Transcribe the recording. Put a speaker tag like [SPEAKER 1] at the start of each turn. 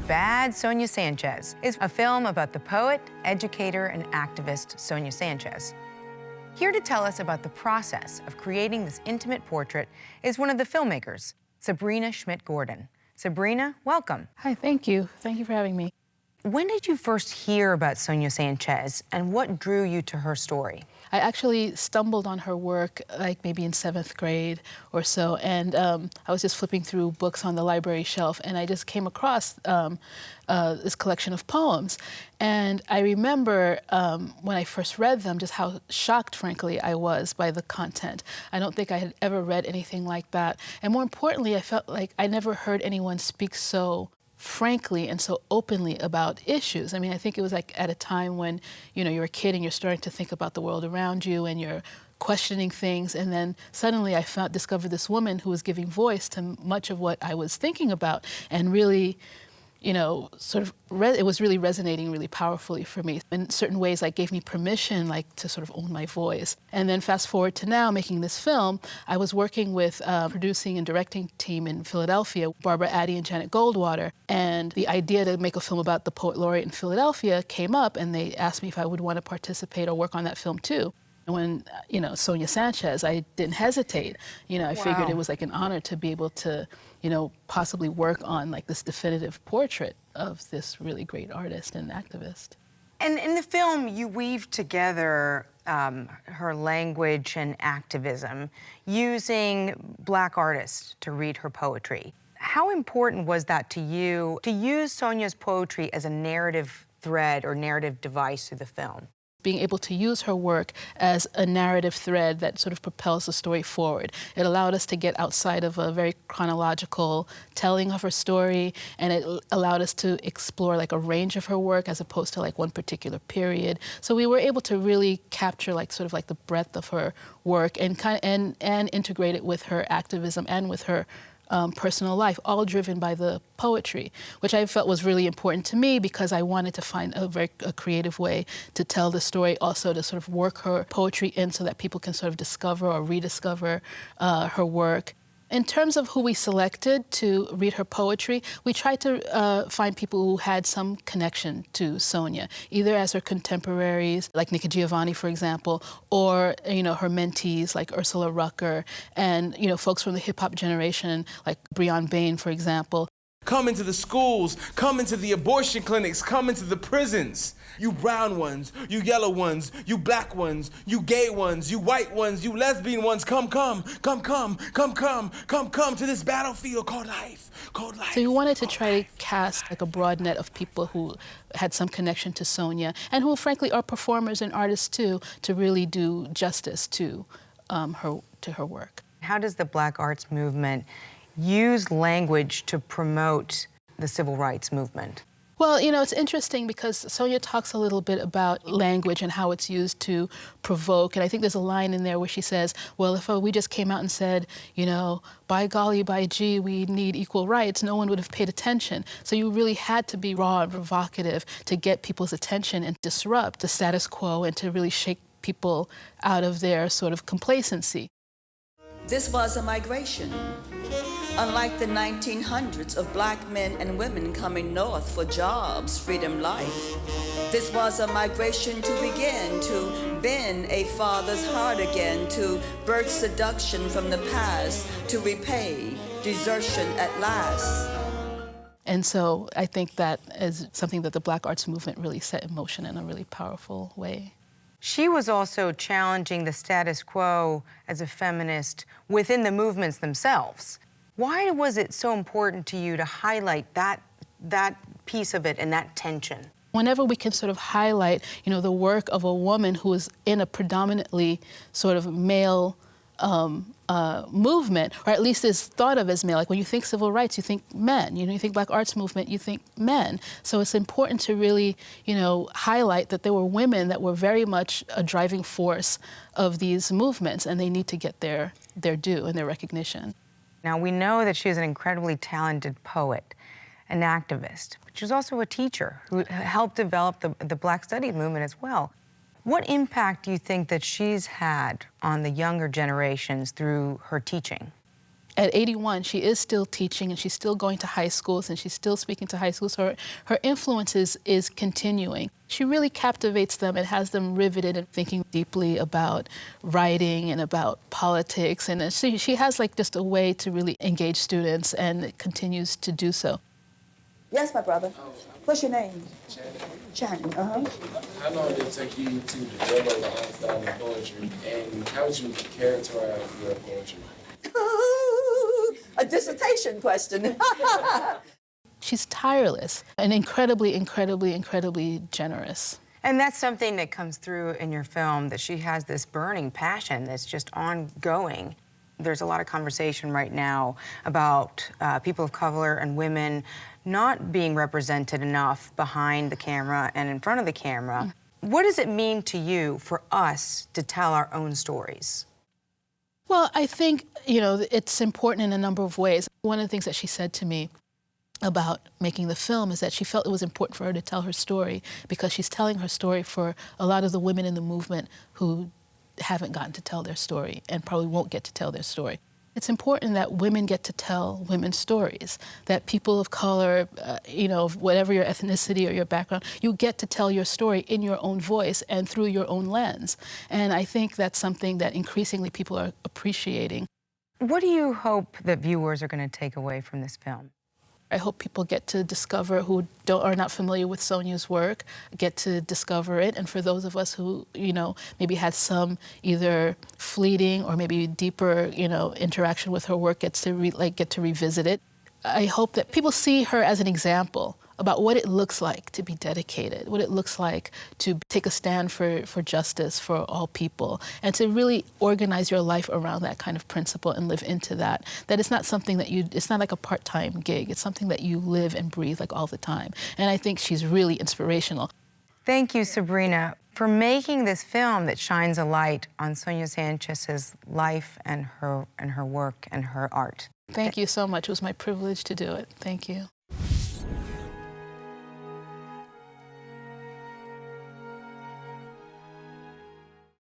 [SPEAKER 1] Bad Sonia Sanchez is a film about the poet, educator, and activist Sonia Sanchez. Here to tell us about the process of creating this intimate portrait is one of the filmmakers, Sabrina Schmidt Gordon. Sabrina, welcome.
[SPEAKER 2] Hi, thank you. Thank you for having me.
[SPEAKER 1] When did you first hear about Sonia Sanchez, and what drew you to her story?
[SPEAKER 2] I actually stumbled on her work like maybe in 7th grade or so, and I was just flipping through books on the library shelf, and I just came across this collection of poems. And I remember when I first read them, just how shocked, frankly, I was by the content. I don't think I had ever read anything like that. And more importantly, I felt like I never heard anyone speak so frankly and so openly about issues. I mean, I think it was like at a time when, you know, you're a kid and you're starting to think about the world around you and you're questioning things, and then suddenly I discovered this woman who was giving voice to much of what I was thinking about, and really, you know, sort of, it was really resonating really powerfully for me. In certain ways, like, gave me permission, like, to sort of own my voice. And then fast forward to now, making this film, I was working with a producing and directing team in Philadelphia, Barbara Addy and Janet Goldwater. And the idea to make a film about the poet laureate in Philadelphia came up, and they asked me if I would want to participate or work on that film too. When, you know, Sonia Sanchez, I didn't hesitate. You know, I figured it was like an honor to be able to, you know, possibly work on like this definitive portrait of this really great artist and activist.
[SPEAKER 1] And in the film, you weave together her language and activism using Black artists to read her poetry. How important was that to you to use Sonia's poetry as a narrative thread or narrative device through the film?
[SPEAKER 2] Being able to use her work as a narrative thread that sort of propels the story forward. It allowed us to get outside of a very chronological telling of her story, and it allowed us to explore like a range of her work as opposed to like one particular period. So we were able to really capture like sort of like the breadth of her work and and integrate it with her activism and with her personal life, all driven by the poetry, which I felt was really important to me because I wanted to find a creative way to tell the story, also to sort of work her poetry in so that people can sort of discover or rediscover her work. In terms of who we selected to read her poetry, we tried to find people who had some connection to Sonia, either as her contemporaries, like Nikki Giovanni, for example, or, you know, her mentees, like Ursula Rucker, and, you know, folks from the hip-hop generation, like Breon Bain, for example.
[SPEAKER 3] Come into the schools, come into the abortion clinics, come into the prisons. You brown ones, you yellow ones, you black ones, you gay ones, you white ones, you lesbian ones, come to this battlefield called life,
[SPEAKER 2] So we wanted to try to cast like a broad net of people who had some connection to Sonia and who frankly are performers and artists too, to really do justice to her work.
[SPEAKER 1] How does the Black arts movement use language to promote the civil rights movement?
[SPEAKER 2] Well, you know, it's interesting because Sonia talks a little bit about language and how it's used to provoke. And I think there's a line in there where she says, well, if we just came out and said, you know, by golly, by gee, we need equal rights, no one would have paid attention. So you really had to be raw and provocative to get people's attention and disrupt the status quo and to really shake people out of their sort of complacency.
[SPEAKER 4] This was a migration. Unlike the 1900s of black men and women coming north for jobs, freedom, life, this was a migration to begin to bend a father's heart again, to birth seduction from the past, to repay desertion at last.
[SPEAKER 2] And so I think that is something that the Black arts movement really set in motion in a really powerful way.
[SPEAKER 1] She was also challenging the status quo as a feminist within the movements themselves. Why was it so important to you to highlight that piece of it and that tension?
[SPEAKER 2] Whenever we can sort of highlight, you know, the work of a woman who is in a predominantly sort of male movement, or at least is thought of as male. Like when you think civil rights, you think men. You know, you think Black arts movement, you think men. So it's important to really, you know, highlight that there were women that were very much a driving force of these movements, and they need to get their due and their recognition.
[SPEAKER 1] Now, we know that she is an incredibly talented poet, an activist, but she was also a teacher who helped develop the Black Studies movement as well. What impact do you think that she's had on the younger generations through her teaching?
[SPEAKER 2] at 81, she is still teaching and she's still going to high schools and she's still speaking to high schools. So her influence is continuing. She really captivates them and has them riveted and thinking deeply about writing and about politics. And she has like just a way to really engage students, and it continues to do so.
[SPEAKER 5] Yes, my brother. What's your name? Channing.
[SPEAKER 6] How long did it take you to develop the art style of poetry, and how would you characterize your poetry?
[SPEAKER 5] A dissertation question.
[SPEAKER 2] She's tireless and incredibly, incredibly, incredibly generous.
[SPEAKER 1] And that's something that comes through in your film, that she has this burning passion that's just ongoing. There's a lot of conversation right now about people of color and women not being represented enough behind the camera and in front of the camera. What does it mean to you for us to tell our own stories?
[SPEAKER 2] Well, I think, you know, it's important in a number of ways. One of the things that she said to me about making the film is that she felt it was important for her to tell her story because she's telling her story for a lot of the women in the movement who haven't gotten to tell their story and probably won't get to tell their story. It's important that women get to tell women's stories, that people of color, you know, whatever your ethnicity or your background, you get to tell your story in your own voice and through your own lens. And I think that's something that increasingly people are appreciating.
[SPEAKER 1] What do you hope that viewers are going to take away from this film?
[SPEAKER 2] I hope people get to discover, who are not familiar with Sonia's work, get to discover it. And for those of us who, you know, maybe had some either fleeting or maybe deeper, you know, interaction with her work, get to revisit it. I hope that people see her as an example about what it looks like to be dedicated, what it looks like to take a stand for justice for all people, and to really organize your life around that kind of principle and live into that. That it's not something that it's not like a part-time gig, it's something that you live and breathe like all the time. And I think she's really inspirational.
[SPEAKER 1] Thank you, Sabrina, for making this film that shines a light on Sonia Sanchez's life and her work and her art.
[SPEAKER 2] Thank you so much. It was my privilege to do it. Thank you.